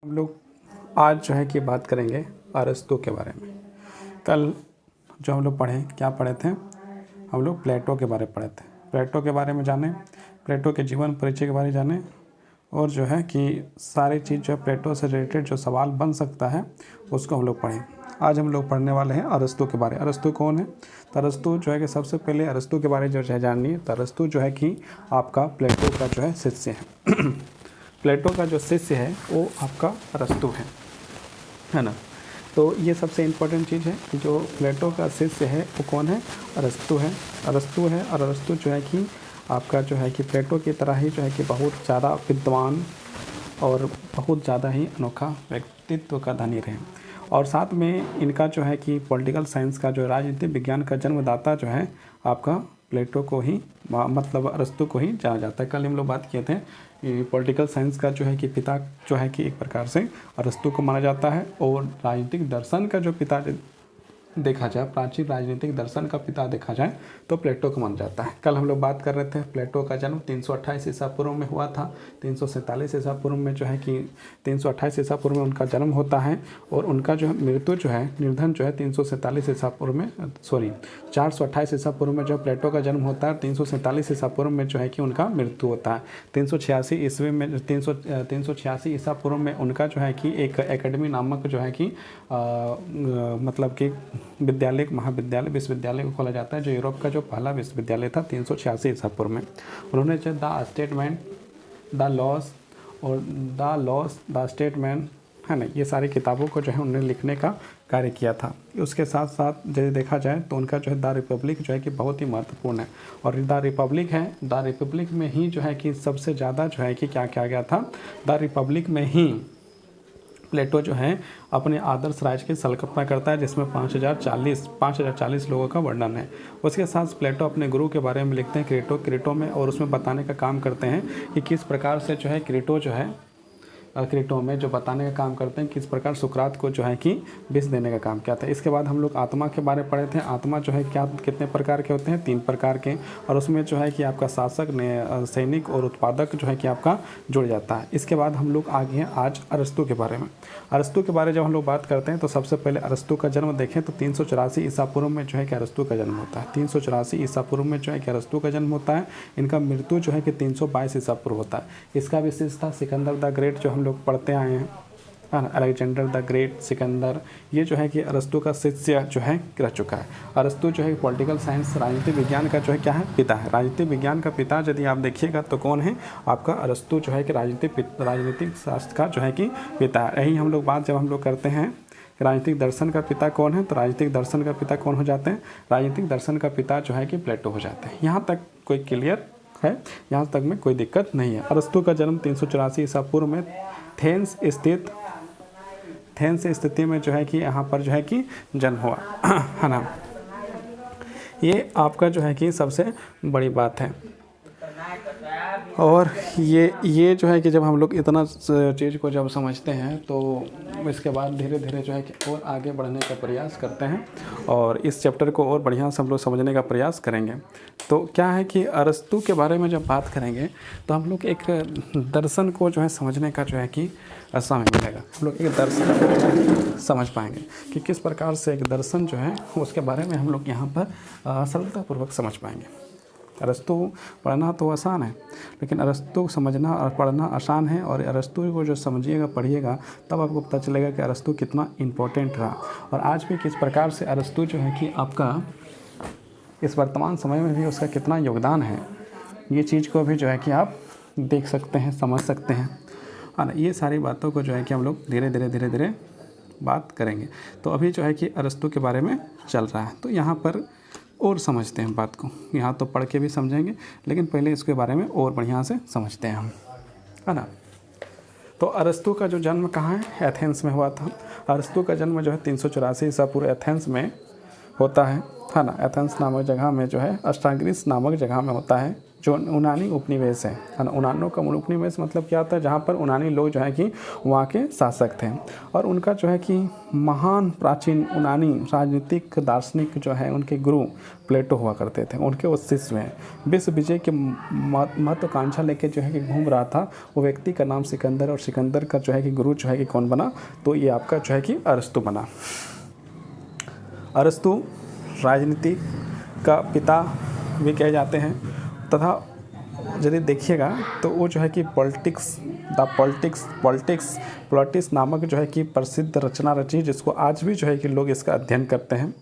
हम लोग आज जो है कि बात करेंगे अरस्तु के बारे में। कल जो हम लोग पढ़े क्या पढ़े थे, हम लोग प्लेटो के बारे में पढ़े थे। प्लेटो के बारे में जाने, प्लेटो के जीवन परिचय के बारे में जाने और जो है कि सारी चीज़ जो है प्लेटो से रिलेटेड जो सवाल बन सकता है उसको हम लोग पढ़ें। आज हम लोग पढ़ने वाले हैं अरस्तु के बारे में। अरस्तु कौन है? तो अरस्तु जो है कि सबसे पहले अरस्तु के बारे में जो है जाननी है। तो अरस्तु जो है कि आपका प्लेटो का जो है शिष्य है। प्लेटो का जो शिष्य है वो आपका अरस्तु है ना। तो ये सबसे इम्पोर्टेंट चीज़ है कि जो प्लेटो का शिष्य है वो कौन है? अरस्तु है। और अरस्तु जो है कि आपका जो है कि प्लेटो की तरह ही जो है कि बहुत ज़्यादा विद्वान और बहुत ज़्यादा ही अनोखा व्यक्तित्व का धनी रहे। और साथ में इनका जो है कि पॉलिटिकल साइंस का जो राजनीतिक विज्ञान का जन्मदाता जो है आपका प्लेटो को ही मतलब अरस्तु को ही जाना जाता है। कल हम लोग बात किए थे पॉलिटिकल साइंस का जो है कि पिता जो है कि एक प्रकार से अरस्तु को माना जाता है और राजनीतिक दर्शन का जो पिता देखा जाए, प्राचीन राजनीतिक दर्शन का पिता देखा जाए तो प्लेटो को माना जाता है। कल हम लोग बात कर रहे थे प्लेटो का जन्म 328 ईसा पूर्व में हुआ था। 347 ईसा पूर्व में जो है कि 328 ईसा पूर्व में उनका जन्म होता है और उनका जो है मृत्यु जो है निर्धन जो है 347 ईसा पूर्व में 428 ईसा पूर्व में जो प्लेटो का जन्म होता है। 347 ईसा पूर्व में जो है कि उनका मृत्यु होता है। 386 ईस्वी में 386 ईसा पूर्व में उनका जो है कि एक एकेडमी नामक जो है कि मतलब कि विद्यालय महाविद्यालय विश्वविद्यालय को खोला जाता है, जो यूरोप का जो पहला विश्वविद्यालय था 386 ईसा पूर्व में। उन्होंने जो the statement, the loss, the statement है ना, ये सारी किताबों को जो है उन्होंने लिखने का कार्य किया था। उसके साथ साथ यदि देखा जाए तो उनका जो है द रिपब्लिक जो है कि बहुत ही महत्वपूर्ण है। और द रिपब्लिक में ही जो है कि सबसे ज़्यादा जो है कि क्या किया गया था, द रिपब्लिक में ही प्लेटो जो है अपने आदर्श राज्य की संकल्पना करता है, जिसमें 5040 लोगों का वर्णन है। उसके साथ प्लेटो अपने गुरु के बारे में लिखते हैं क्रेटो में, और उसमें बताने का काम करते हैं कि किस प्रकार से जो है क्रेटो में जो बताने का काम करते हैं किस प्रकार सुकरात को जो है कि विष देने का काम किया था। इसके बाद हम लोग आत्मा के बारे में पढ़े थे। आत्मा जो है क्या कितने प्रकार के होते हैं? 3 प्रकार के, और उसमें जो है कि आपका शासक, सैनिक और उत्पादक जो है कि आपका जुड़ जाता है। इसके बाद हम लोग आगे हैं आज अरस्तु के बारे में। अरस्तु के बारे में जब हम लोग बात करते हैं तो सबसे पहले अरस्तु का जन्म देखें तो 384 ईसा पूर्व में जो है कि अरस्तु का जन्म होता है। 384 ईसा पूर्व में जो है कि अरस्तु का जन्म होता है। इनका मृत्यु जो है कि 322 ईसा पूर्व होता है। इसका विशेषता सिकंदर द ग्रेट जो हम लोग पढ़ते आए हैं, अलेक्जेंडर द ग्रेट, सिकंदर, ये जो है कि अरस्तु का शिष्य जो है रह चुका है। अरस्तु जो है पॉलिटिकल साइंस राजनीतिक विज्ञान का जो है क्या है, पिता है। राजनीतिक विज्ञान का पिता यदि आप देखिएगा तो कौन है? आपका अरस्तु जो है कि राजनीतिक शास्त्र का जो है कि पिता है। यही हम लोग बात जब हम लोग करते हैं राजनीतिक दर्शन का पिता कौन है, तो राजनीतिक दर्शन का पिता कौन हो जाते हैं? राजनीतिक दर्शन का पिता जो है कि प्लेटो हो जाते हैं। यहाँ तक कोई क्लियर है? यहाँ तक में कोई दिक्कत नहीं है। अरस्तु का जन्म 384 ईसा पूर्व में थेन्स स्थिति में जो है कि यहाँ पर जो है कि जन्म हुआ है ना। ये आपका जो है कि सबसे बड़ी बात है। और ये जो है कि जब हम लोग इतना चीज़ को जब समझते हैं तो इसके बाद धीरे धीरे जो है कि और आगे बढ़ने का प्रयास करते हैं और इस चैप्टर को और बढ़िया से हम लोग समझने का प्रयास करेंगे। तो क्या है कि अरस्तु के बारे में जब बात करेंगे तो हम लोग एक दर्शन को जो है समझने का जो है कि समय मिलेगा। हम लोग एक दर्शन समझ पाएंगे कि किस प्रकार से एक दर्शन जो है उसके बारे में हम लोग यहाँ पर सरलतापूर्वक समझ पाएंगे। अरस्तु पढ़ना तो आसान है, लेकिन अरस्तु समझना और पढ़ना आसान है। और अरस्तु को जो समझिएगा पढ़िएगा तब आपको पता चलेगा कि अरस्तु कितना इम्पोर्टेंट रहा और आज भी किस प्रकार से अरस्तु जो है कि आपका इस वर्तमान समय में भी उसका कितना योगदान है। ये चीज़ को भी जो है कि आप देख सकते हैं, समझ सकते हैं, है ना। ये सारी बातों को जो है कि हम लोग धीरे धीरे बात करेंगे। तो अभी जो है कि अरस्तु के बारे में चल रहा है, तो यहाँ पर और समझते हैं बात को। यहाँ तो पढ़ के भी समझेंगे, लेकिन पहले इसके बारे में और बढ़िया से समझते हैं हम, है ना। तो अरस्तु का जो जन्म कहाँ है? एथेंस में हुआ था। अरस्तु का जन्म जो है 384 ईसा पूर्व एथेंस में होता है ना। एथेंस नामक जगह में जो है अस्टाग्रिस नामक जगह में होता है। जो यूनानी उपनिवेश है ना, यूनानियों का उपनिवेश मतलब क्या होता है, जहाँ पर यूनानी लोग जो है कि वहाँ के शासक थे, और उनका जो है कि महान प्राचीन यूनानी राजनीतिक दार्शनिक जो है उनके गुरु प्लेटो हुआ करते थे। उनके वो शिष्य हैं। विश्व विजय की महत्वाकांक्षा लेके जो है कि घूम रहा था वो व्यक्ति का नाम सिकंदर, और सिकंदर का जो है कि गुरु जो है कि कौन बना, तो ये आपका जो है कि अरस्तु बना। अरस्तु राजनीति का पिता भी कहे जाते हैं, तथा यदि देखिएगा तो वो जो है कि पॉलिटिक्स नामक जो है कि प्रसिद्ध रचना रची, जिसको आज भी जो है कि लोग इसका अध्ययन करते हैं।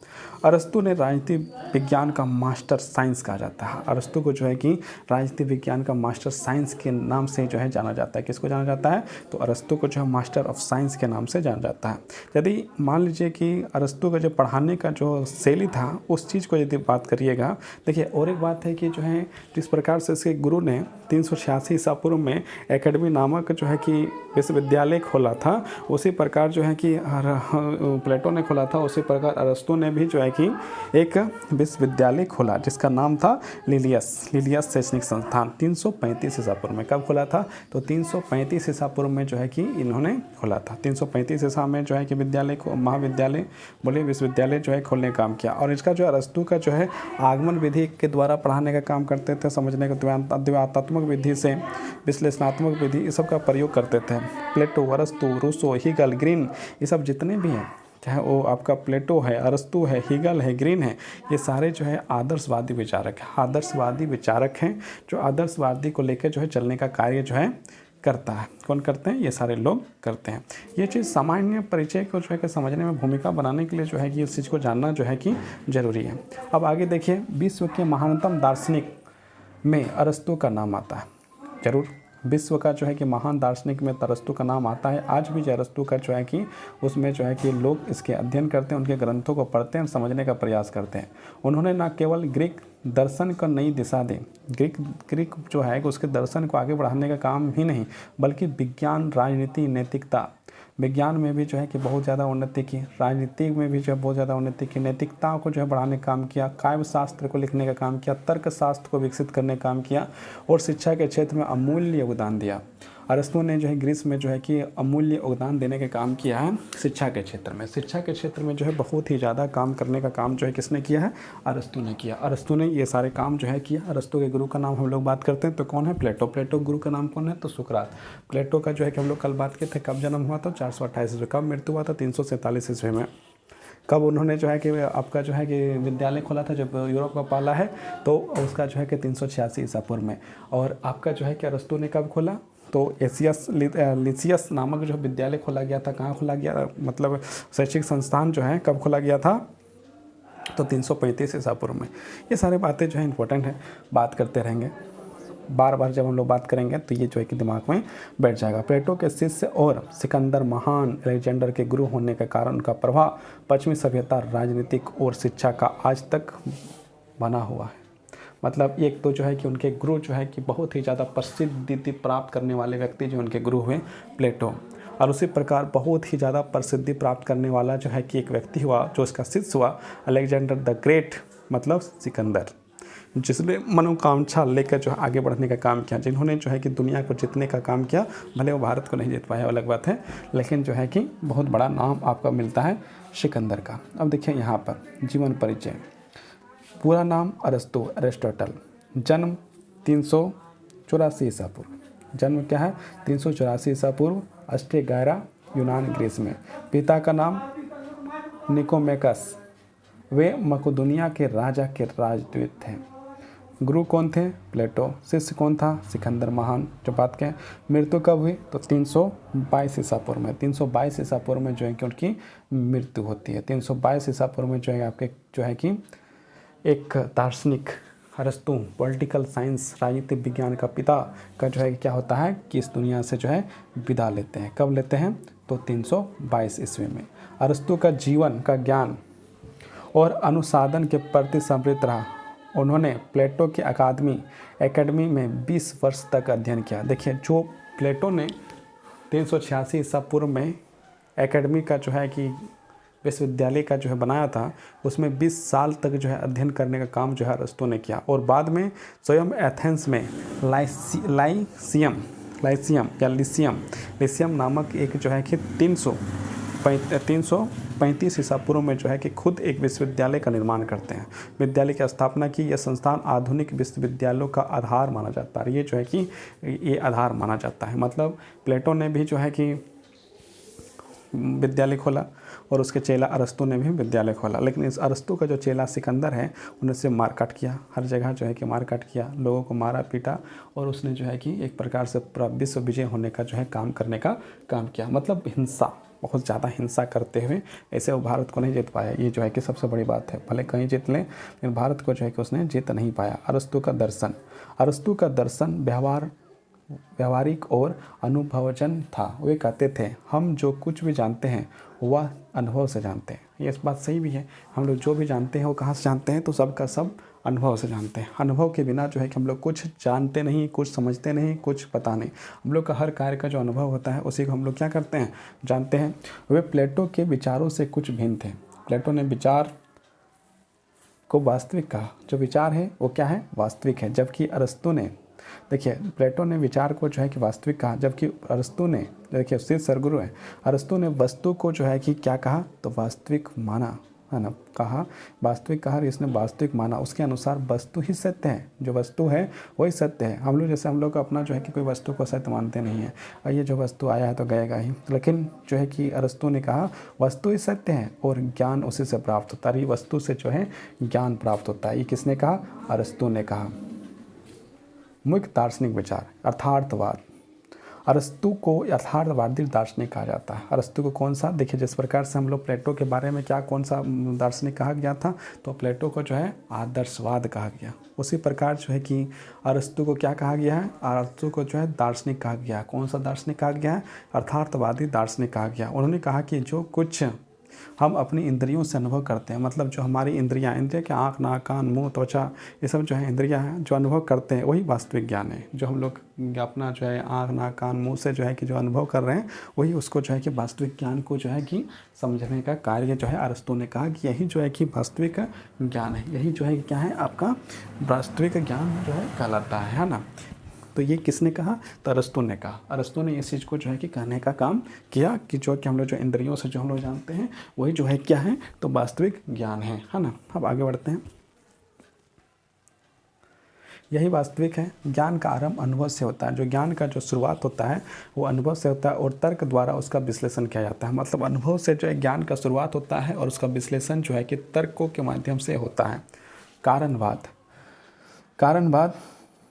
अरस्तु ने राजनीति विज्ञान का मास्टर साइंस कहा जाता है। अरस्तु को जो है कि राजनीति विज्ञान का मास्टर साइंस के नाम से जो है जाना जाता है। किसको जाना जाता है, तो अरस्तु को जो है मास्टर ऑफ साइंस के नाम से जाना जाता है। यदि मान लीजिए कि अरस्तु का जो पढ़ाने का जो शैली था उस चीज़ को यदि बात करिएगा, देखिए और एक बात है कि जो है जिस प्रकार से इसके गुरु ने 386 ईसा पूर्व में एकेडमी नामक जो है कि विश्वविद्यालय खोला था, उसी प्रकार जो है कि प्लेटो ने खोला था, उसी प्रकार अरस्तु ने भी जो है कि एक विश्वविद्यालय खोला जिसका नाम था लिलियस शैक्षणिक संस्थान। 335 ईसा पूर्व में कब खोला था, तो 335 ईसा पूर्व में जो है कि इन्होंने खोला था। 335 ईसा में जो है कि विश्वविद्यालय जो है खोलने का काम किया। और इसका जो अरस्तु का जो है आगमन विधि के द्वारा पढ़ाने का काम करते थे, समझने का द्व्यात्मक विधि से विश्लेषणात्मक विधि ये सब का प्रयोग करते थे। प्लेटो, अरस्तु, रूसो, हीगल, ग्रीन, ये सब जितने भी हैं, चाहे वो आपका प्लेटो है, अरस्तु है, हीगल है, ग्रीन है, ये सारे जो है आदर्शवादी विचारक हैं जो आदर्शवादी को लेकर जो है चलने का कार्य जो है करता है। कौन करते हैं, ये सारे लोग करते हैं। ये चीज़ सामान्य परिचय को जो है कि समझने में भूमिका बनाने के लिए जो है कि इस चीज़ को जानना जो है कि ज़रूरी है। अब आगे देखिए, विश्व के महानतम दार्शनिक में अरस्तु का नाम आता है। जरूर विश्व का जो है कि महान दार्शनिक में अरस्तु का नाम आता है। आज भी जो अरस्तु का जो है कि उसमें जो है कि लोग इसके अध्ययन करते हैं, उनके ग्रंथों को पढ़ते हैं और समझने का प्रयास करते हैं। उन्होंने न केवल ग्रीक दर्शन को नई दिशा दी, ग्रीक जो है कि उसके दर्शन को आगे बढ़ाने का काम ही नहीं, बल्कि विज्ञान, राजनीति, नैतिकता, विज्ञान में भी जो है कि बहुत ज़्यादा उन्नति की, राजनीति में भी जो है बहुत ज़्यादा उन्नति की, नैतिकता को जो है बढ़ाने का काम किया, काव्य शास्त्र को लिखने का काम किया, तर्क शास्त्र को विकसित करने का काम किया, और शिक्षा के क्षेत्र में अमूल्य योगदान दिया। अरस्तु ने जो है ग्रीस में जो है कि अमूल्य योगदान देने का काम किया है शिक्षा के क्षेत्र में। शिक्षा के क्षेत्र में जो है बहुत ही ज़्यादा काम करने का काम जो है किसने किया है, अरस्तु ने किया। अरस्तु ने ये सारे काम जो है किया। अरस्तु के गुरु का नाम हम लोग बात करते हैं तो कौन है, प्लेटो। प्लेटो गुरु का नाम कौन है, तो सुकरात। प्लेटो का जो है कि हम लोग कल बात किए थे, कब जन्म हुआ था, 428 ईस्वी। कब मृत्यु हुआ था, 347 ईस्वी में। कब उन्होंने जो है कि आपका जो है कि विद्यालय खोला था, जब यूरोप का पाला है, तो उसका जो है कि 386 ईसा पूर्व में। और आपका जो है कि अरस्तु ने कब खोला, तो लिसियस नामक जो विद्यालय खोला गया था, कहाँ खोला गया, मतलब शैक्षिक संस्थान जो है कब खोला गया था, तो 335 ईसा पूर्व में। ये सारी बातें जो है इंपॉर्टेंट है, बात करते रहेंगे। बार बार जब हम लोग बात करेंगे तो ये जो है कि दिमाग में बैठ जाएगा। प्लेटो के शिष्य और सिकंदर महान अलेक्जेंडर के गुरु होने के कारण उनका प्रभाव पश्चिमी सभ्यता, राजनीतिक और शिक्षा का आज तक बना हुआ है। मतलब एक तो जो है कि उनके गुरु जो है कि बहुत ही ज़्यादा प्रसिद्धि प्राप्त करने वाले व्यक्ति जो उनके गुरु हुए प्लेटो, और उसी प्रकार बहुत ही ज़्यादा प्रसिद्धि प्राप्त करने वाला जो है कि एक व्यक्ति हुआ जो इसका शिष्य हुआ, अलेक्जेंडर द ग्रेट, मतलब सिकंदर, जिसने मनोकांक्षा लेकर जो है आगे बढ़ने का काम किया, जिन्होंने जो है कि दुनिया को जीतने का काम किया। भले वो भारत को नहीं जीत पाया, अलग बात है, लेकिन जो है कि बहुत बड़ा नाम आपका मिलता है सिकंदर का। अब देखिए यहाँ पर जीवन परिचय। पूरा नाम अरस्तु एरिस्टोटल, जन्म 384 ईसा पूर्व। जन्म क्या है, 384 ईसा पूर्व, अस्ट्रेगायरा, यूनान, ग्रीस में। पिता का नाम निकोमेकस, वे मकुदुनिया के राजा के राजदूत थे। गुरु कौन थे, प्लेटो। शिष्य कौन था, सिकंदर महान। जो बात कहें मृत्यु कब हुई, तो 322 ईसा पूर्व में। 322 ईसा पूर्व में जो है कि उनकी मृत्यु होती है। 322 ईसा पूर्व में जो है आपके जो है कि एक दार्शनिक अरस्तु, पॉलिटिकल साइंस, राजनीतिक विज्ञान का पिता का जो है क्या होता है कि इस दुनिया से जो है विदा लेते हैं। कब लेते हैं, तो 322 ईस्वी में। अरस्तु का जीवन का ज्ञान और अनुसाधन के प्रति समृद्ध रहा। उन्होंने प्लेटो की एकेडमी में 20 वर्ष तक अध्ययन किया। देखिए, जो प्लेटो ने 386 ईसा पूर्व में एकेडमी का जो है कि विश्वविद्यालय का जो है बनाया था, उसमें 20 साल तक जो है अध्ययन करने का काम जो है अरस्तु ने किया। और बाद में स्वयं एथेंस में लिसियम नामक एक जो है कि 335 ईसा पूर्व में जो है कि खुद एक विश्वविद्यालय का निर्माण करते हैं, विद्यालय की स्थापना की। यह संस्थान आधुनिक विश्वविद्यालयों का आधार माना जाता है। ये जो है कि ये आधार माना जाता है। मतलब प्लेटो ने भी जो है कि विद्यालय खोला और उसके चेला अरस्तु ने भी विद्यालय खोला, लेकिन इस अरस्तु का जो चेला सिकंदर है उनसे मारकाट किया, हर जगह जो है कि मारकाट किया, लोगों को मारा पीटा, और उसने जो है कि एक प्रकार से पूरा विश्व विजय होने का जो है काम करने का काम किया। मतलब हिंसा, बहुत ज़्यादा हिंसा करते हुए ऐसे वो भारत को नहीं जीत पाया। ये जो है कि सबसे बड़ी बात है। भले कहीं जीत लें, लेकिन भारत को जो है कि उसने जीत नहीं पाया। अरस्तु का दर्शन व्यवहारिक और अनुभवजन था। वे कहते थे हम जो कुछ भी जानते हैं वह अनुभव से जानते हैं। ये इस बात सही भी है। हम लोग जो भी जानते हैं वो कहाँ से जानते हैं, तो सबका सब अनुभव से जानते हैं। अनुभव के बिना जो है कि हम लोग कुछ जानते नहीं, कुछ समझते नहीं, कुछ पता नहीं। हम लोग का हर कार्य का जो अनुभव होता है उसी को हम लोग क्या करते हैं, जानते हैं। वे प्लेटो के विचारों से कुछ भिन्न थे। प्लेटो ने विचार को वास्तविक कहा। जो विचार है वो क्या है, वास्तविक है। जबकि अरस्तु ने, देखिए प्लेटो ने विचार को जो है कि वास्तविक कहा, जबकि अरस्तु ने, देखिए सिद्ध सरगुरु है, अरस्तु ने वस्तु को जो है कि क्या कहा, तो वास्तविक माना, है ना, कहा वास्तविक कहा, इसने वास्तविक माना। उसके अनुसार वस्तु ही सत्य है, जो वस्तु है वही सत्य है। हम लोग जैसे हम लोग अपना जो है कि कोई वस्तु को सत्य मानते नहीं है, और ये जो वस्तु आया है तो गएगा ही, लेकिन जो है कि अरस्तु ने कहा वस्तु ही सत्य है और ज्ञान उसी से प्राप्त होता है। वस्तु से जो है ज्ञान प्राप्त होता है। ये किसने कहा, अरस्तु ने कहा। मुख्य दार्शनिक विचार, अर्थार्थवाद। अरस्तु को यथार्थवादी दार्शनिक कहा जाता है। अरस्तु को कौन सा, देखिए जिस प्रकार से हम लोग प्लेटो के बारे में क्या कौन सा दार्शनिक कहा गया था, तो प्लेटो को जो है आदर्शवाद कहा गया। उसी प्रकार जो है कि अरस्तु को क्या कहा गया है, अरस्तु को जो है दार्शनिक कहा गया। कौन सा दार्शनिक कहा गया है, अर्थार्थवादी दार्शनिक कहा गया। उन्होंने कहा कि जो कुछ हम अपनी इंद्रियों से अनुभव करते हैं, मतलब जो हमारी इंद्रियां के आँख, नाक, कान, मुंह, त्वचा, ये सब जो है इंद्रियां हैं, जो अनुभव करते हैं वही वास्तविक ज्ञान है। जो हम लोग अपना जो है आँख, नाक, कान, मुंह से जो है कि जो अनुभव कर रहे हैं वही उसको जो है कि वास्तविक ज्ञान को जो है कि समझने का कार्य जो है अरस्तु ने कहा कि यही जो है कि वास्तविक ज्ञान है। यही जो है कि क्या है, आपका वास्तविक ज्ञान जो है कहलाता है ना। तो ये किसने कहा, तो अरस्तु ने कहा। अरस्तु ने इस चीज़ को जो है कि कहने का काम किया कि जो कि हम लोग जो इंद्रियों से जो हम लोग जानते हैं वही जो है क्या है, तो वास्तविक ज्ञान है ना। अब आगे बढ़ते हैं। यही वास्तविक है। ज्ञान का आरंभ अनुभव से होता है। जो ज्ञान का जो शुरुआत होता है वो अनुभव से होता है और तर्क द्वारा उसका विश्लेषण किया जाता है। मतलब अनुभव से जो है ज्ञान का शुरुआत होता है और उसका विश्लेषण जो है कि तर्कों के माध्यम से होता है। कारणवाद।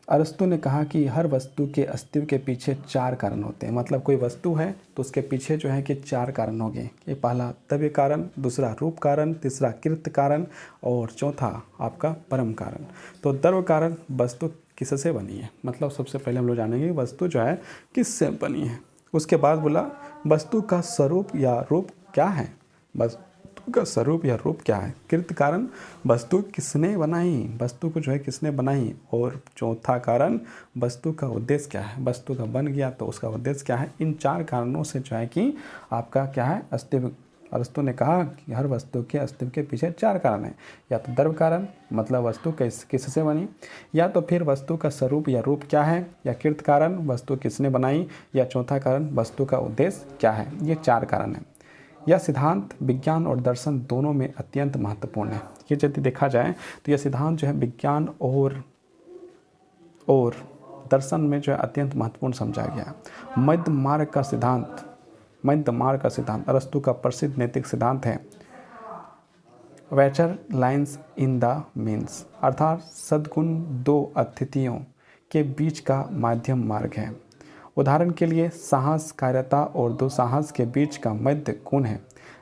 अरस्तु ने कहा कि हर वस्तु के अस्तित्व के पीछे 4 कारण होते हैं। मतलब कोई वस्तु है तो उसके पीछे जो है कि 4 कारण होंगे। ये पहला द्रव्य कारण, दूसरा रूप कारण, तीसरा कृत कारण और चौथा आपका परम कारण। तो द्रव्य कारण, वस्तु किससे बनी है, मतलब सबसे पहले हम लोग जानेंगे वस्तु जो है किससे बनी है। उसके बाद बोला वस्तु का स्वरूप या रूप क्या है, वस्तु का स्वरूप या रूप क्या है। कृत कारण, वस्तु किसने बनाई, वस्तु को जो है किसने बनाई। और चौथा कारण, वस्तु का उद्देश्य क्या है, वस्तु का बन गया तो उसका उद्देश्य क्या है। इन 4 कारणों से जो है कि आपका क्या है, अस्तित्व। अरस्तु ने कहा कि हर वस्तु के अस्तित्व के पीछे 4 कारण हैं। या तो द्रव्य कारण, मतलब वस्तु किससे बनी, या तो फिर वस्तु का स्वरूप या रूप क्या है, या कृत कारण, वस्तु किसने बनाई, या चौथा कारण, वस्तु का उद्देश्य क्या है। ये 4 कारण हैं। यह सिद्धांत विज्ञान और दर्शन दोनों में अत्यंत महत्वपूर्ण है। ये यदि देखा जाए तो यह सिद्धांत जो है विज्ञान और दर्शन में जो है अत्यंत महत्वपूर्ण समझा गया है। मध्य मार्ग का सिद्धांत अरस्तु का प्रसिद्ध नैतिक सिद्धांत है। वेचर लाइन्स इन द मीन्स, अर्थात सद्गुण 2 अतिथियों के बीच का माध्यम मार्ग है। उदाहरण के लिए साहस, कायरता और दुस्साहस के बीच का मध्य गुण है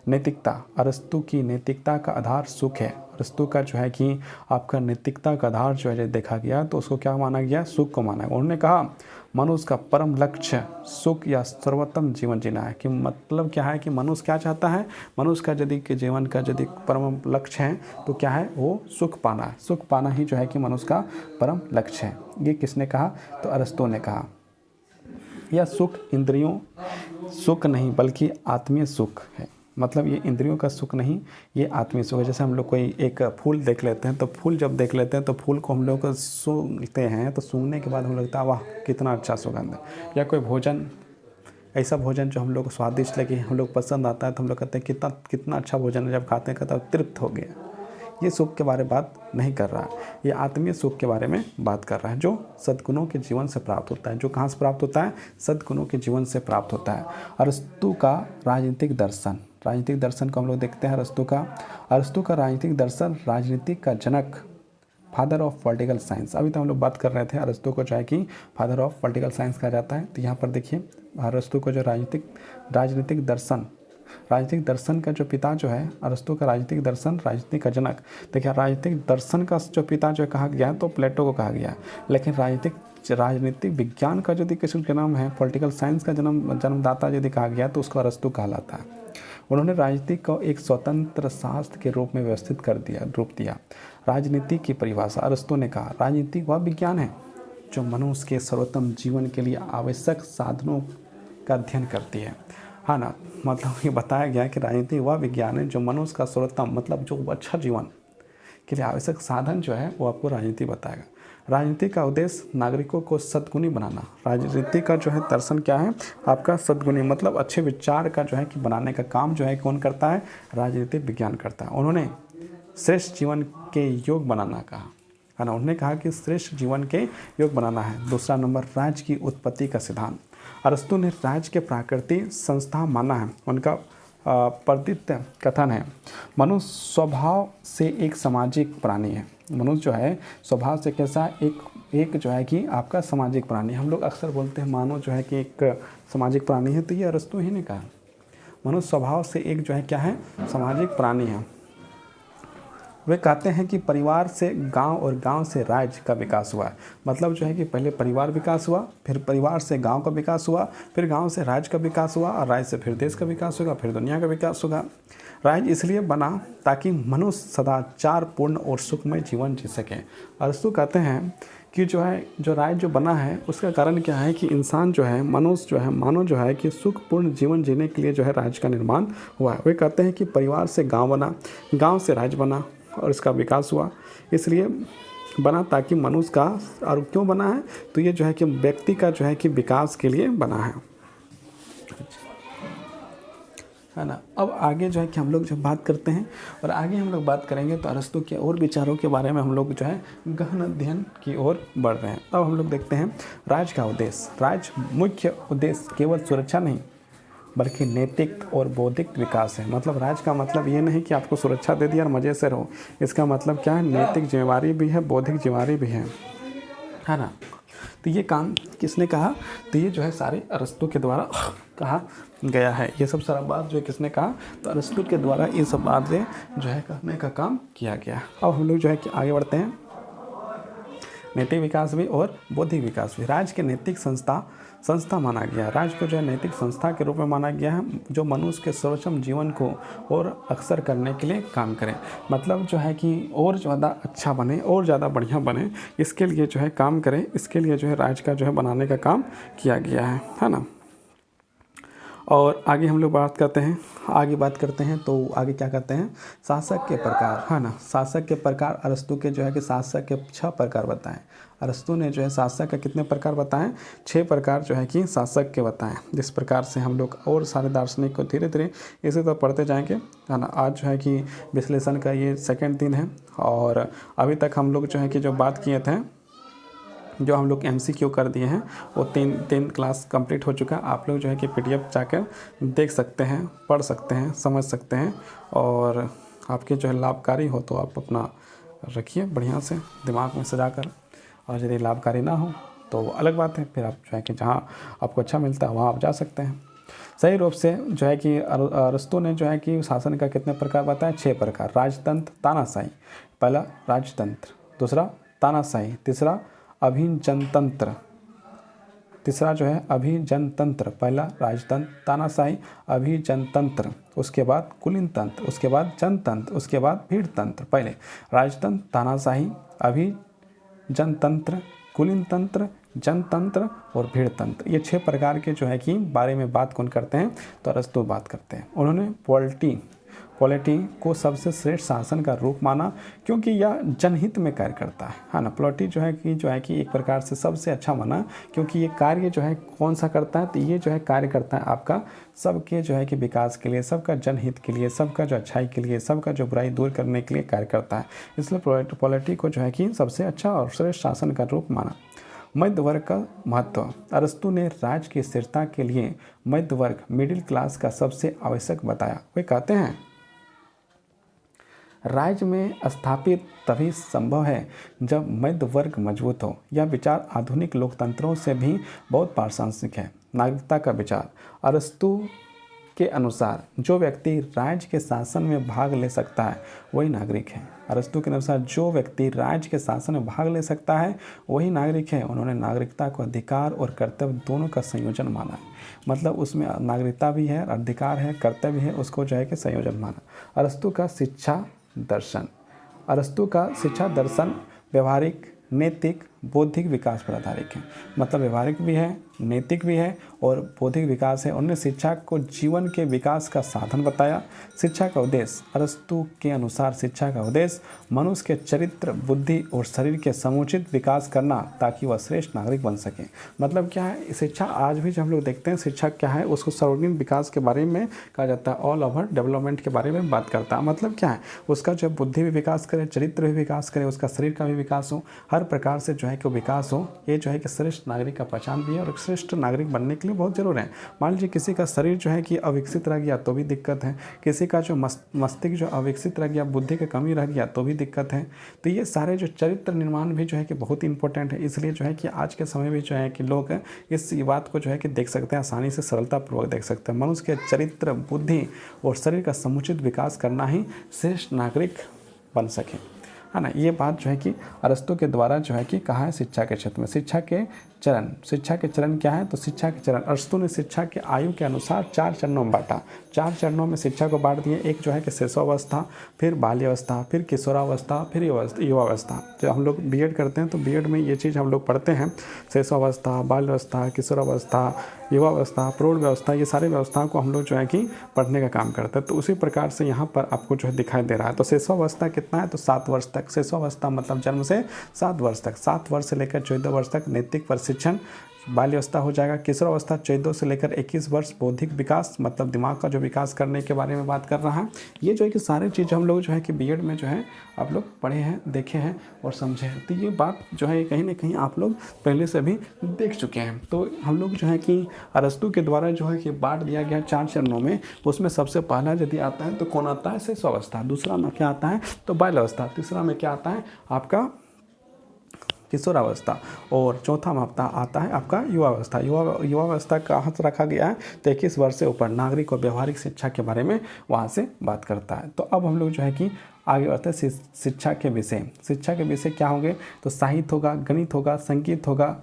नैतिकता। अरस्तु की नैतिकता का आधार सुख है। अरस्तु का जो है कि आपका नैतिकता का आधार जो है देखा गया तो उसको क्या माना गया, सुख को माना गया। उन्होंने कहा मनुष्य का परम लक्ष्य सुख या सर्वोत्तम जीवन जीना है। कि मतलब क्या है कि मनुष्य क्या चाहता है, मनुष्य का यदि के जीवन का यदि परम लक्ष्य है तो क्या है, वो सुख पाना है। सुख पाना ही जो है कि मनुष्य का परम लक्ष्य है। ये किसने कहा, तो अरस्तु ने कहा। यह सुख इंद्रियों सुख नहीं बल्कि आत्मीय सुख है। मतलब ये इंद्रियों का सुख नहीं, ये आत्मीय सुख है। जैसे हम लोग कोई एक फूल देख लेते हैं, तो फूल जब देख लेते हैं तो फूल को हम लोग सूंघते हैं, तो सूंघने के बाद हम लगता है वाह कितना अच्छा सुगंध है। या कोई भोजन, ऐसा भोजन जो हम लोग को स्वादिष्ट लगे, हम लोग पसंद आता है, तो हम लोग कहते हैं कितना कितना अच्छा भोजन है, जब खाते हैं कहते हैं तृप्त हो गया। ये सुख के बारे में बात नहीं कर रहा है, ये आत्मीय सुख के बारे में बात कर रहा है, जो सद्गुणों के जीवन से प्राप्त होता है। जो कहाँ से प्राप्त होता है? सद्गुणों के जीवन से प्राप्त होता है। अरस्तु का राजनीतिक दर्शन, राजनीतिक दर्शन को हम लोग देखते हैं। अरस्तु का राजनीतिक दर्शन राजनीति का जनक, फादर ऑफ पॉलिटिकल साइंस। अभी तो हम लोग बात कर रहे थे अरस्तु को जो है कि फादर ऑफ पॉलिटिकल साइंस कहा जाता है। तो यहाँ पर देखिए अरस्तु को जो राजनीतिक दर्शन का जो पिता जो है, अरस्तु का राजनीतिक दर्शन राजनीति का जनक। देखिए राजनीतिक दर्शन का जो पिता जो कहा गया है तो प्लेटो को कहा गया है, लेकिन राजनीतिक विज्ञान का यदि किसी जन्म है, पॉलिटिकल साइंस का जन्मदाता यदि कहा गया तो उसको अरस्तु कहलाता है। उन्होंने राजनीति को एक स्वतंत्र शास्त्र के रूप में व्यवस्थित कर दिया, रूप दिया। राजनीति की परिभाषा अरस्तु ने कहा, राजनीति वह विज्ञान है जो मनुष्य के सर्वोत्तम जीवन के लिए आवश्यक साधनों का अध्ययन करती है। हाँ ना, मतलब ये बताया गया कि राजनीति वह विज्ञान है जो मनुष्य का सर्वोत्तम, मतलब जो अच्छा जीवन के लिए आवश्यक साधन जो है वो आपको राजनीति बताएगा। राजनीति का उद्देश्य नागरिकों को सद्गुणी बनाना। राजनीति का जो है दर्शन क्या है आपका? सद्गुणी, मतलब अच्छे विचार का जो है कि बनाने का काम जो है कौन करता है? राजनीतिक विज्ञान करता है। उन्होंने श्रेष्ठ जीवन के योग बनाना कहा, है ना। उन्होंने कहा कि श्रेष्ठ जीवन के योग बनाना है। दूसरा नंबर, राज्य की उत्पत्ति का सिद्धांत। अरस्तु ने राज्य के प्राकृतिक संस्था माना है। उनका प्रतीत कथन है, मनुष्य स्वभाव से एक सामाजिक प्राणी है। मनुष्य जो है स्वभाव से कैसा? एक जो है कि आपका सामाजिक प्राणी। हम लोग अक्सर बोलते हैं मानव जो है कि एक सामाजिक प्राणी है, तो ये अरस्तु ही ने कहा। मनुष्य स्वभाव से एक जो है क्या है? सामाजिक प्राणी है। वे कहते हैं कि परिवार से गांव और गांव से राज्य का विकास हुआ है। मतलब जो है कि पहले परिवार विकास हुआ, फिर परिवार से गांव का विकास हुआ, फिर गांव से राज्य का विकास हुआ, और राज्य से फिर देश का विकास होगा, फिर दुनिया का विकास होगा। राज्य इसलिए बना ताकि मनुष्य सदाचार पूर्ण और सुखमय जीवन जी सके। अरस्तु कहते हैं कि जो राज्य जो बना है उसका कारण क्या है कि इंसान जो है, मनुष्य जो है, मानव जो है कि सुखपूर्ण जीवन जीने के लिए जो है राज्य का निर्माण हुआ है। वे कहते हैं कि परिवार से गांव बना, गांव से राज्य बना और इसका विकास हुआ। इसलिए बना ताकि मनुष्य का, और क्यों बना है? तो ये जो है कि व्यक्ति का जो है कि विकास के लिए बना है ना। अब आगे जो है कि हम लोग जब बात करते हैं और आगे हम लोग बात करेंगे तो अरस्तु के और विचारों के बारे में हम लोग जो है गहन अध्ययन की ओर बढ़ रहे हैं। अब हम लोग देखते हैं राज्य का उद्देश्य। राज्य मुख्य उद्देश्य केवल सुरक्षा नहीं बल्कि नैतिक और बौद्धिक विकास है। मतलब राज्य का मतलब ये नहीं कि आपको सुरक्षा दे दिया और मज़े से रहो। इसका मतलब क्या है? नैतिक जिम्मेवारी भी है, बौद्धिक जिम्मेवारी भी है ना। तो ये काम किसने कहा? तो ये जो है सारे अरस्तु के द्वारा कहा गया है। ये सब सारा बात जो है किसने कहा? तो अरस्तु के द्वारा ये सब बातें जो है कहने का काम किया गया। अब हम लोग जो है कि आगे बढ़ते हैं। नैतिक विकास भी और बौद्धिक विकास भी। राज्य के नैतिक संस्था माना गया। राज्य को जो है नैतिक संस्था के रूप में माना गया है, जो मनुष्य के सर्वोत्तम जीवन को और अक्सर करने के लिए काम करे। मतलब जो है कि और ज़्यादा अच्छा बने और ज़्यादा बढ़िया बने, इसके लिए जो है काम करे। इसके लिए जो है राज्य का जो है बनाने का काम किया गया है ना। और आगे हम लोग बात करते हैं तो आगे क्या करते हैं? शासक के प्रकार, है ना। शासक के प्रकार अरस्तु के जो है कि शासक के 6 प्रकार बताएं। अरस्तु ने जो है शासक के कितने प्रकार बताएं? 6 प्रकार जो है कि शासक के बताएं। जिस प्रकार से हम लोग और सारे दार्शनिक को धीरे धीरे इसे तो पढ़ते जाएंगे, है ना। आज जो है कि विश्लेषण का ये सेकंड दिन है और अभी तक हम लोग जो है कि जो बात किए थे, जो हम लोग MCQ कर दिए हैं, वो तीन क्लास कंप्लीट हो चुका है। आप लोग जो है कि PDF जाकर देख सकते हैं, पढ़ सकते हैं, समझ सकते हैं, और आपके जो है लाभकारी हो तो आप अपना रखिए बढ़िया से दिमाग में सजा कर, और यदि लाभकारी ना हो तो अलग बात है, फिर आप जो है कि जहाँ आपको अच्छा मिलता है वहाँ आप जा सकते हैं। सही रूप से जो है कि अरस्तु ने जो है कि शासन का कितने प्रकार बताए? 6 प्रकार। राजतंत्र, तानाशाही। पहला राजतंत्र, दूसरा तानाशाही, तीसरा अभिजनतंत्र, तीसरा जो है अभिजनतंत्र। पहला राजतंत्र, तानाशाही, अभिजनतंत्र, उसके बाद कुलीन तंत्र, उसके बाद जनतंत्र, उसके बाद भीड़ तंत्र। पहले राजतंत्र, तानाशाही, अभिजनतंत्र, कुलीन तंत्र जनतंत्र और भीड़ तंत्र, ये 6 प्रकार के जो है कि बारे में बात कौन करते हैं, तो अरस्तु बात करते हैं। उन्होंने पॉलिटी को सबसे श्रेष्ठ शासन का रूप माना क्योंकि यह जनहित में कार्य करता है ना। पॉलिटी जो है कि एक प्रकार से सबसे अच्छा माना क्योंकि ये कार्य जो है कौन सा करता है, तो ये जो है कार्य करता है आपका सबके जो है कि विकास के लिए, सबका जनहित के लिए, सबका जो अच्छाई के लिए, सबका जो बुराई दूर करने के लिए कार्य करता है। इसलिए पॉलिटी को जो है कि सबसे अच्छा और श्रेष्ठ शासन का रूप माना। मध्य वर्ग का महत्व, अरस्तु ने राज्य की स्थिरता के लिए मध्य वर्ग मिडिल क्लास का सबसे आवश्यक बताया। वे कहते हैं राज्य में स्थापित तभी संभव है जब मध्य वर्ग मजबूत हो। यह विचार आधुनिक लोकतंत्रों से भी बहुत प्रासंगिक है। नागरिकता का विचार, अरस्तु के अनुसार जो व्यक्ति राज्य के शासन में भाग ले सकता है वही नागरिक है। अरस्तु के अनुसार जो व्यक्ति राज्य के शासन में भाग ले सकता है वही नागरिक है। उन्होंने नागरिकता को अधिकार और कर्तव्य दोनों का संयोजन माना, मतलब उसमें नागरिकता भी है, अधिकार है, कर्तव्य है, उसको जो है कि संयोजन माना। अरस्तु का शिक्षा दर्शन व्यवहारिक, नैतिक, बौद्धिक विकास पर आधारित है, मतलब व्यवहारिक भी है, नैतिक भी है और बौद्धिक विकास है। उन्होंने शिक्षा को जीवन के विकास का साधन बताया। शिक्षा का उद्देश्य, अरस्तु के अनुसार शिक्षा का उद्देश्य मनुष्य के चरित्र, बुद्धि और शरीर के समुचित विकास करना ताकि वह श्रेष्ठ नागरिक बन सके। मतलब क्या है, शिक्षा आज भी जब हम लोग देखते हैं शिक्षा क्या है, उसको सर्वांगीण विकास के बारे में कहा जाता है, ऑल ओवर डेवलपमेंट के बारे में बात करता है। मतलब क्या है, उसका जो बुद्धि भी विकास करे, चरित्र भी विकास करे, उसका शरीर का भी विकास हो, हर प्रकार से जो है कि विकास हो। ये जो है कि श्रेष्ठ नागरिक का पहचान भी है और श्रेष्ठ नागरिक बनने के लिए बहुत जरूर है। मान लीजिए किसी का शरीर जो है कि अविकसित रह गया तो भी दिक्कत है, किसी का जो मस्तिष्क जो अविकसित रह गया, बुद्धि की कमी रह गया तो भी दिक्कत है। तो ये सारे जो चरित्र निर्माण भी जो है कि बहुत इंपॉर्टेंट है। इसलिए जो है कि आज के समय में जो है कि लोग इस बात को जो है कि देख सकते हैं, आसानी से सरलतापूर्वक देख सकते हैं। मनुष्य के चरित्र, बुद्धि और शरीर का समुचित विकास करना ही श्रेष्ठ नागरिक बन सके, है ना। ये बात जो है कि अरस्तु के द्वारा जो है कि कहा है शिक्षा के क्षेत्र में। शिक्षा के चरण क्या है, तो शिक्षा के चरण, अरस्तु ने शिक्षा के आयु के अनुसार 4 चरणों में बांटा। 4 चरणों में शिक्षा को बांट दिए। एक जो है कि शिशुअवस्था, फिर बाल्यावस्था, फिर किशोरावस्था, फिर युवावस्था। जब हम लोग बीएड करते हैं तो बीएड में ये चीज़ हम लोग पढ़ते हैं, शिशुअवस्था, बाल्यावस्था, किशोरावस्था, युवावस्था, प्रौढ़ व्यवस्था, ये सारी व्यवस्थाओं को हम लोग जो है कि पढ़ने का काम करते हैं। तो उसी प्रकार से यहाँ पर आपको जो है दिखाई दे रहा है। तो शिशुअवस्था कितना है, तो 7 वर्ष तक। शिशुअवस्था मतलब जन्म से 7 वर्ष तक, 7 वर्ष से लेकर 14 वर्ष तक नैतिक प्रशिक्षण। बाल्यावस्था हो जाएगा, किशोरावस्था 14 से लेकर 21 वर्ष, बौद्धिक विकास मतलब दिमाग का जो विकास करने के बारे में बात कर रहा है। ये जो है कि सारी चीज़ हम लोग जो है कि बीएड में जो है आप लोग पढ़े हैं, देखे हैं और समझे हैं। तो ये बात जो है कहीं ना कहीं आप लोग पहले से भी देख चुके हैं। तो हम लोग जो है कि अरस्तु के द्वारा जो है कि बांट दिया गया 4 चरणों में। उसमें सबसे पहला यदि आता है तो कौन आता है, शिशुअवस्था। दूसरा में क्या आता है, तो बाल्यावस्था। तीसरा में क्या आता है आपका किशोरावस्था और चौथा में आता है आपका युवावस्था। युवावस्था कहाँ से रखा गया है, तो 21 वर्ष से ऊपर नागरिक और व्यवहारिक शिक्षा के बारे में वहाँ से बात करता है। तो अब हम लोग जो है कि आगे बढ़ते हैं शिक्षा के विषय। शिक्षा के विषय क्या होंगे, तो साहित्य होगा, गणित होगा, संगीत होगा,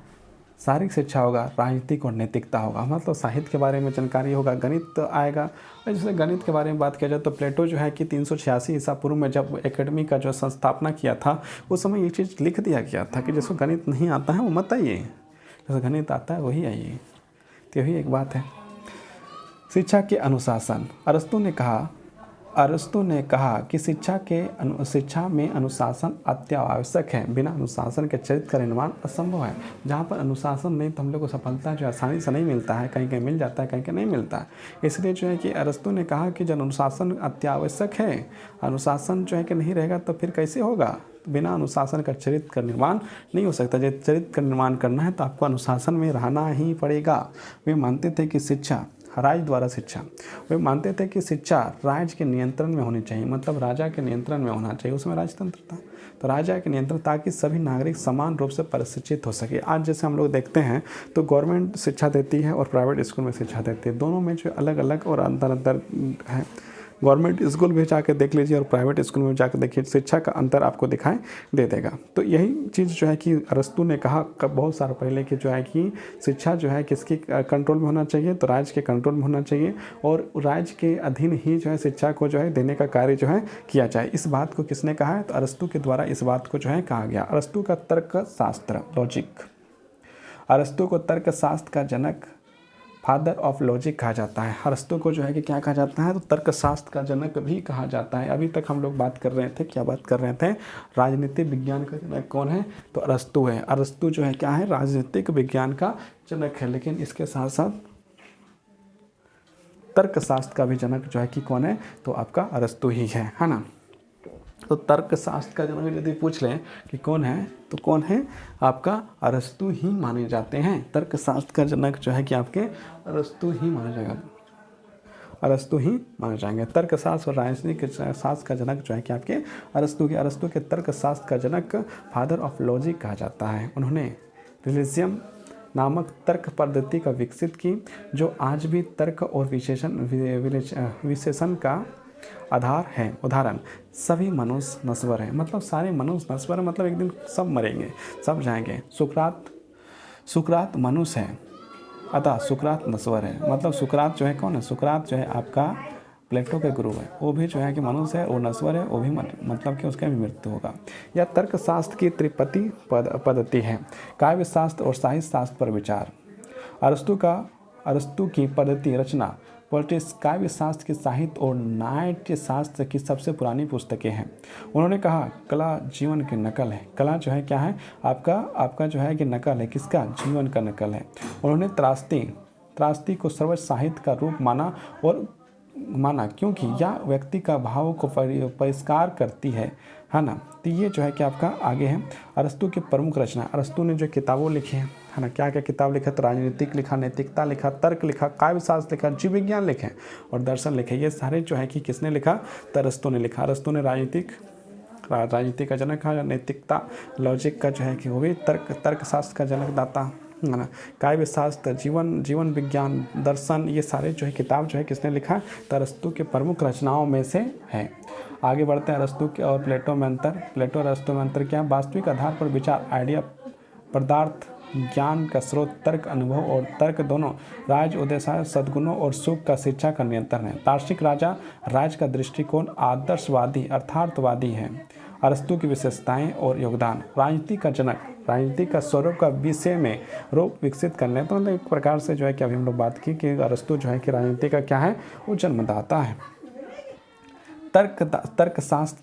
शारीरिक शिक्षा होगा, राजनीतिक और नैतिकता होगा। मतलब साहित्य के बारे में जानकारी होगा, गणित आएगा। और जैसे गणित के बारे में बात किया जाए तो प्लेटो जो है कि 386 ईसा पूर्व में जब एकेडमी का जो संस्थापना किया था उस समय ये चीज़ लिख दिया गया था कि जिसको गणित नहीं आता है वो मत आइए, जैसे गणित आता है वही आइए। तो यही एक बात है। शिक्षा के अनुशासन, अरस्तु ने कहा कि शिक्षा में अनुशासन अत्यावश्यक है। बिना अनुशासन के चरित्र का निर्माण असंभव है। जहाँ पर अनुशासन नहीं तो हम लोग को सफलता जो आसानी से नहीं मिलता है, कहीं कहीं मिल जाता है, कहीं कहीं नहीं मिलता है। इसलिए जो है कि अरस्तु ने कहा कि जब अनुशासन अत्यावश्यक है, अनुशासन जो है कि नहीं रहेगा तो फिर कैसे होगा। बिना अनुशासन का चरित्र का निर्माण नहीं हो सकता। जब चरित्र का निर्माण करना है तो आपको अनुशासन में रहना ही पड़ेगा। वे मानते थे कि शिक्षा राज्य द्वारा शिक्षा, वे मानते थे कि शिक्षा राज्य के नियंत्रण में होनी चाहिए, मतलब राजा के नियंत्रण में होना चाहिए। उसमें राजतंत्र था तो राजा के नियंत्रण, ताकि सभी नागरिक समान रूप से प्रशिक्षित हो सके। आज जैसे हम लोग देखते हैं तो गवर्नमेंट शिक्षा देती है और प्राइवेट स्कूल में शिक्षा देती है, दोनों में जो अलग अलग और अंतर है। गवर्नमेंट स्कूल में जाकर देख लीजिए और प्राइवेट स्कूल में जाकर देखिए, शिक्षा का अंतर आपको दिखाई दे देगा। तो यही चीज़ जो है कि अरस्तु ने कहा बहुत साल पहले कि जो है कि शिक्षा जो है किसकी कंट्रोल में होना चाहिए, तो राज्य के कंट्रोल में होना चाहिए और राज्य के अधीन ही जो है शिक्षा को जो है देने का कार्य जो है किया जाए। इस बात को किसने कहा है, तो अरस्तु के द्वारा इस बात को जो है कहा गया। अरस्तु का तर्क शास्त्र, लॉजिक। अरस्तु को तर्कशास्त्र का जनक, फादर ऑफ लॉजिक कहा जाता है। अरस्तु को जो है कि क्या कहा जाता है, तो तर्कशास्त्र का जनक भी कहा जाता है। अभी तक हम लोग बात कर रहे थे, क्या बात कर रहे थे, राजनीतिक विज्ञान का जनक कौन है, तो अरस्तु है। अरस्तु जो है क्या है, राजनीतिक विज्ञान का जनक है। लेकिन इसके साथ साथ तर्कशास्त्र का भी जनक जो है कि कौन है, तो आपका अरस्तु ही है ना। तो तर्कशास्त्र का जनक यदि पूछ लें कि कौन है, तो कौन है, आपका अरस्तु ही माने जाते हैं। तर्कशास्त्र का जनक जो है कि आपके अरस्तु ही माना जाएगा, अरस्तु ही माने जाएंगे। तर्कशास्त्र और राजनीतिक शास्त्र का जनक जो है कि आपके अरस्तु के तर्कशास्त्र का जनक फादर ऑफ लॉजिक कहा जाता है। उन्होंने रिलीजियम नामक तर्क पद्धति का विकसित की, जो आज भी तर्क और विशेषण का आधार है। उदाहरण, सभी मनुष्य नश्वर है, मतलब सारे मनुष्य नश्वर है, मतलब एक दिन सब मरेंगे, सब जाएंगे। सुकरात मनुष्य है, अतः सुकरात नश्वर है, मतलब सुकरात जो है कौन है, सुकरात जो है आपका प्लेटो के गुरु है, वो भी जो है कि मनुष्य है, वो नश्वर है, वो भी मतलब कि उसका भी मृत्यु होगा। यह तर्कशास्त्र की त्रिपति पद्धति है। काव्य शास्त्र और साहित्य शास्त्र पर विचार। अरस्तु की पद्धति रचना पॉलिटिक्स, काव्य शास्त्र की साहित्य और नाट्य शास्त्र की सबसे पुरानी पुस्तकें हैं। उन्होंने कहा कला जीवन की नकल है। कला जो है क्या है, आपका जो है कि नकल है, किसका, जीवन का नकल है। उन्होंने त्रास्ती को सर्वोच्च साहित्य का रूप माना क्योंकि यह व्यक्ति का भाव को परिष्कार करती है ना। तो ये जो है कि आपका आगे है। अरस्तु की प्रमुख रचना, अरस्तु ने जो किताबों लिखी है ना, क्या क्या किताब लिखा, तो राजनीतिक लिखा, नैतिकता लिखा, तर्क लिखा, काव्य शास्त्र लिखा, जीव विज्ञान लिखे और दर्शन लिखे। ये सारे जो है कि किसने लिखा, तो अरस्तु ने लिखा। अरस्तु ने राजनीति का जनक है, नैतिकता लॉजिक का जो है कि वो भी तर्कशास्त्र का जनक दाता है ना। काव्य शास्त्र, जीवन विज्ञान, दर्शन, ये सारे जो है किताब जो है किसने लिखा, तो अरस्तु के प्रमुख रचनाओं में से है। आगे बढ़ते हैं। अरस्तु के और प्लेटो में अंतर। प्लेटो और अरस्तु में अंतर क्या, वास्तविक आधार पर विचार, आइडिया, पदार्थ, ज्ञान का स्रोत, तर्क, अनुभव और तर्क दोनों, राज उद्देश्य, सद्गुणों और सुख का शिक्षा का नियंत्रण है। दार्शनिक राज का दृष्टिकोण आदर्शवादी अर्थार्थवादी है। अरस्तु की विशेषताएं और योगदान। राजनीति का जनक, राजनीति का स्वरूप का विषय में रूप विकसित करने, तो मतलब एक प्रकार से जो है कि अभी हम लोग बात की कि अरस्तु जो है कि राजनीति का क्या है, वो जन्मदाता है। तर्कशास्त्र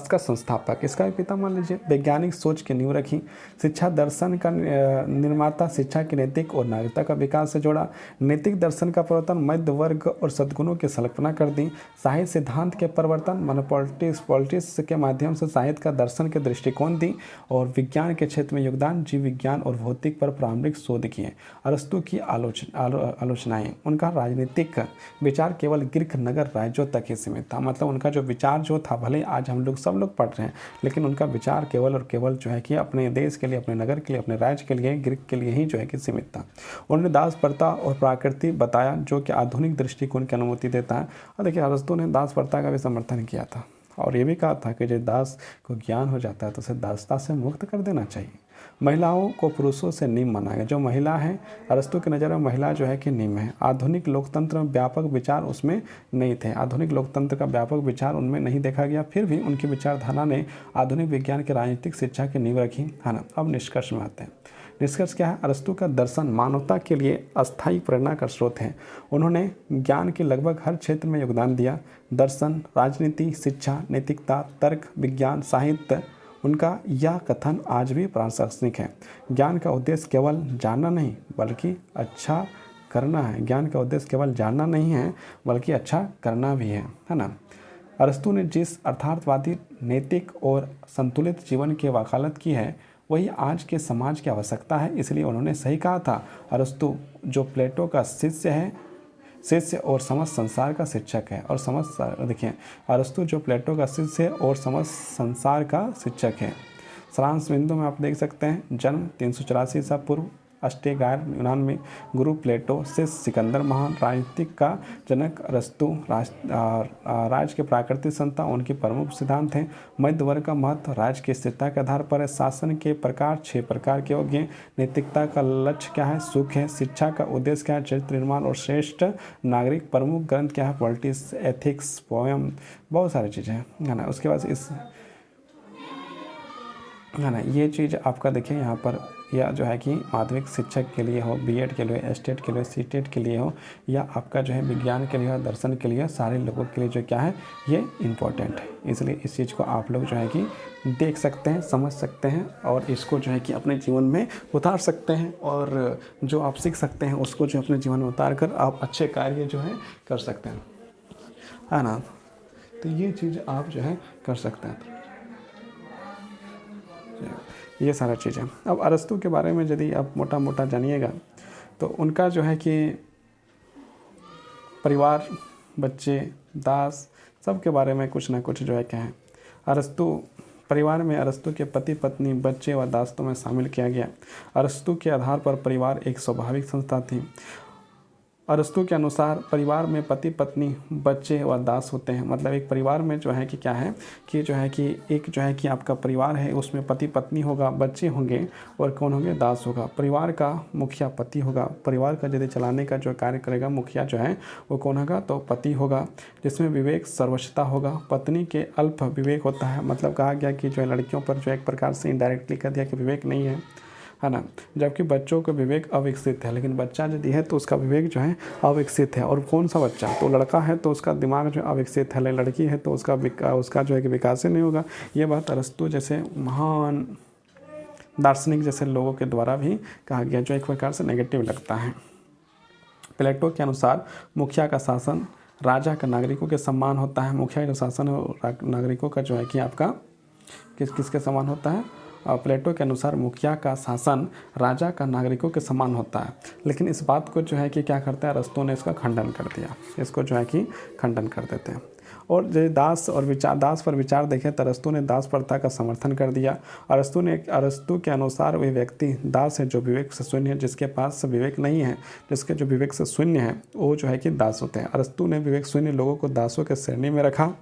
का संस्थापक, इसका भी पिता मान लीजिए। वैज्ञानिक सोच की नींव रखी। शिक्षा दर्शन का निर्माता, शिक्षा की नैतिक और नागरिकता का विकास से जोड़ा। नैतिक दर्शन का प्रवर्तन, मध्य वर्ग और सद्गुणों की संकल्पना कर दी। साहित्य सिद्धांत के परिवर्तन, मानो पॉलिटिक्स के माध्यम से साहित्य का दर्शन के दृष्टिकोण दी। और विज्ञान के क्षेत्र में योगदान, जीव विज्ञान और भौतिक पर प्रारंभिक शोध किए। अरस्तु की आलोचनाएं। उनका राजनीतिक विचार केवल ग्रीक नगर राज्यों तक ही सीमित था, मतलब उनका जो विचार जो था, भले आज हम लोग सब लोग पढ़ रहे हैं, लेकिन उनका विचार केवल और केवल जो है कि अपने देश के लिए, अपने नगर के लिए, अपने राज्य के लिए, ग्रीक के लिए ही जो है कि सीमित था। उन्होंने दास प्रथा और प्रकृति बताया, जो कि आधुनिक दृष्टिकोण की अनुमति देता है। और देखिए अरस्तु ने दास प्रथा का भी समर्थन किया था और ये भी कहा था कि जो दास को ज्ञान हो जाता है तो उसे दासता से मुक्त कर देना चाहिए। महिलाओं को पुरुषों से निम्न माना गया। जो महिला है, अरस्तु की नज़र में महिला जो है कि निम्न है। आधुनिक लोकतंत्र में व्यापक विचार उसमें नहीं थे, आधुनिक लोकतंत्र का व्यापक विचार उनमें नहीं देखा गया। फिर भी उनकी विचारधारा ने आधुनिक विज्ञान की राजनीतिक शिक्षा की नींव रखी, है ना। अब निष्कर्ष में आते हैं। निष्कर्ष क्या है, अरस्तु का दर्शन मानवता के लिए अस्थायी प्रेरणा का स्रोत है। उन्होंने ज्ञान के लगभग हर क्षेत्र में योगदान दिया। दर्शन, राजनीति, शिक्षा, नैतिकता, तर्क, विज्ञान, साहित्य, उनका यह कथन आज भी प्रासंगिक है। ज्ञान का उद्देश्य केवल जानना नहीं बल्कि अच्छा करना है। ज्ञान का उद्देश्य केवल जानना नहीं है बल्कि अच्छा करना भी है ना। अरस्तु ने जिस अर्थार्थवादी, नैतिक और संतुलित जीवन की वकालत की है, वही आज के समाज की आवश्यकता है। इसलिए उन्होंने सही कहा था, अरस्तु जो प्लेटो का शिष्य और समस्त संसार का शिक्षक है। और देखिए अरस्तु जो प्लेटो का शिष्य और समस्त संसार का शिक्षक है। सारांश बिंदु में आप देख सकते हैं, जन्म 384 ईसा पूर्व, अस्टेगायर यूनान में, गुरु प्लेटो, शिष्य सिकंदर महान, राजनीतिक का जनक अरस्तु, राज के प्राकृतिक संता उनके प्रमुख सिद्धांत हैं। मध्य वर्ग का महत्व राज की स्थिरता के आधार पर है। शासन के प्रकार 6 प्रकार के योग्य हैं। नैतिकता का लक्ष्य क्या है, सुख है। शिक्षा का उद्देश्य क्या है, चरित्र निर्माण और श्रेष्ठ नागरिक। प्रमुख ग्रंथ क्या है, पॉलिटिक्स, एथिक्स, पोएम, बहुत सारी चीज़ें हैं, है ना। उसके बाद है ना, ये चीज़ आपका देखिए यहाँ पर या जो है कि माध्यमिक शिक्षक के लिए हो, बीएड के लिए, एस्टेट के लिए, सीटेट के लिए हो, या आपका जो है विज्ञान के लिए हो, दर्शन के लिए, सारे लोगों के लिए जो क्या है ये इम्पोर्टेंट है। इसलिए इस चीज़ को आप लोग जो है कि देख सकते हैं, समझ सकते हैं और इसको जो है कि अपने जीवन में उतार सकते हैं, और जो आप सीख सकते हैं उसको जो अपने जीवन में उतार कर आप अच्छे कार्य जो है कर सकते हैं, है ना। तो ये चीज़ आप जो है कर सकते हैं, ये सारा चीज़ें। अब अरस्तु के बारे में यदि आप मोटा मोटा जानिएगा तो उनका जो है कि परिवार, बच्चे, दास, सब के बारे में कुछ ना कुछ जो है क्या है। अरस्तु परिवार में अरस्तु के पति पत्नी, बच्चे व दासों में शामिल किया गया। अरस्तु के आधार पर परिवार एक स्वाभाविक संस्था थी। अरस्तु के अनुसार परिवार में पति पत्नी, बच्चे व दास होते हैं। मतलब एक परिवार में जो है कि क्या है कि जो है कि एक जो है कि आपका परिवार है, उसमें पति पत्नी होगा, बच्चे होंगे और कौन होंगे, दास होगा। परिवार का मुखिया पति होगा। परिवार का यदि चलाने का जो कार्य करेगा मुखिया जो है वो कौन होगा, तो पति होगा, जिसमें विवेक सर्वश्रेष्ठता होगा। पत्नी के अल्प विवेक होता है। मतलब कहा गया कि जो लड़कियों पर जो एक प्रकार से इनडायरेक्टली कह दिया कि विवेक नहीं है ना। जबकि बच्चों का विवेक अविकसित है। लेकिन बच्चा यदि है तो उसका विवेक जो है अविकसित है। और कौन सा बच्चा, तो लड़का है तो उसका दिमाग जो अविकसित है, लड़की है तो उसका जो है कि विकास ही नहीं होगा। ये बात अरस्तु जैसे महान दार्शनिक जैसे लोगों के द्वारा भी कहा गया, जो एक प्रकार से नेगेटिव लगता है। प्लेटो के अनुसार मुखिया का शासन राजा का नागरिकों के समान होता है। मुखिया का शासन नागरिकों का जो है कि आपका किसके समान होता है। प्लेटो के अनुसार मुखिया का शासन राजा का नागरिकों के समान होता है। लेकिन इस बात को जो है कि क्या करता है, अरस्तु ने इसका खंडन कर दिया। इसको जो है कि खंडन कर देते हैं। और जो दास पर विचार देखें तो अरस्तु ने दास प्रथा का समर्थन कर दिया। अरस्तु के अनुसार वे व्यक्ति दास है जो विवेक से शून्य है। जिसके पास विवेक नहीं है, जिसके जो विवेक से शून्य है, वो जो है कि दास होते हैं। अरस्तु ने विवेक शून्य लोगों को दासों के श्रेणी में रखा।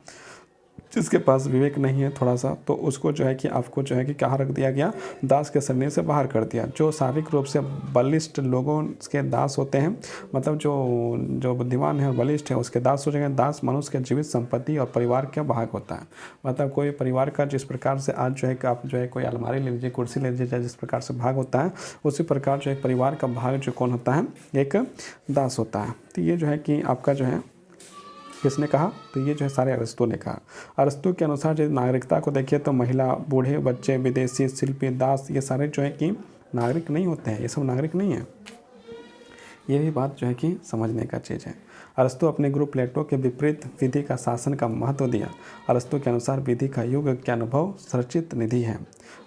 जिसके पास विवेक नहीं है थोड़ा सा, तो उसको जो है कि आपको जो है कि कहाँ रख दिया गया, दास के श्रेणी से बाहर कर दिया। जो शारीरिक रूप से बलिष्ठ लोगों के दास होते हैं, मतलब जो बुद्धिमान है और बलिष्ठ है उसके दास हो जाएंगे। दास मनुष्य के जीवित संपत्ति और परिवार का भाग होता है। मतलब कोई परिवार का जिस प्रकार से आज जो है कि आप जो है कोई अलमारी ले लीजिए, कुर्सी ले लीजिए, जिस प्रकार से भाग होता है उसी प्रकार जो है परिवार का भाग जो कौन होता है, एक दास होता है। तो ये जो है कि आपका जो है किसने कहा, तो ये जो है सारे अरस्तु ने कहा। अरस्तु के अनुसार यदि नागरिकता को देखिए तो महिला, बूढ़े, बच्चे, विदेशी, शिल्पी, दास, ये सारे जो है कि नागरिक नहीं होते हैं। ये सब नागरिक नहीं है। ये भी बात जो है कि समझने का चीज़ है। अरस्तु अपने गुरु प्लेटो के विपरीत विधि का शासन का महत्व दिया। अरस्तु के अनुसार विधि का युग के अनुभव संरचित निधि है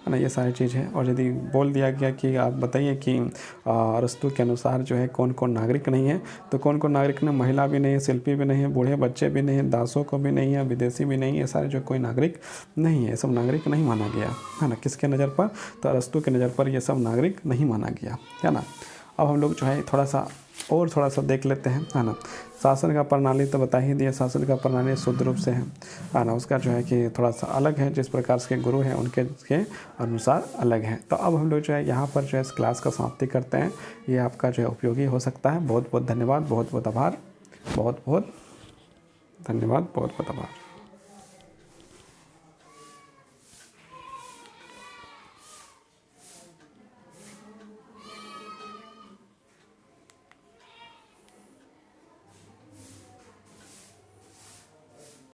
ना। ये सारी चीज़ है। और यदि बोल दिया गया कि आप बताइए कि अरस्तु के अनुसार जो है कौन कौन नागरिक नहीं है, तो कौन कौन नागरिक ने, महिला भी नहीं है, शिल्पी भी नहीं है, बूढ़े बच्चे भी नहीं है, दासों को भी नहीं है, विदेशी भी नहीं है, सारे जो कोई नागरिक नहीं है। सब नागरिक नहीं माना गया है ना। किसके नज़र पर, तो अरस्तु के नज़र पर ये सब नागरिक नहीं माना गया है ना। अब हम लोग जो है थोड़ा सा देख लेते हैं, है ना। शासन का प्रणाली तो बता ही दिया। शासन का प्रणाली शुद्ध रूप से है ना। उसका जो है कि थोड़ा सा अलग है, जिस प्रकार से गुरु हैं उनके अनुसार अलग है। तो अब हम लोग जो है यहाँ पर जो है इस क्लास का समाप्ति करते हैं। ये आपका जो है उपयोगी हो सकता है। बहुत बहुत धन्यवाद, बहुत बहुत आभार, बहुत बहुत धन्यवाद, बहुत बहुत आभार।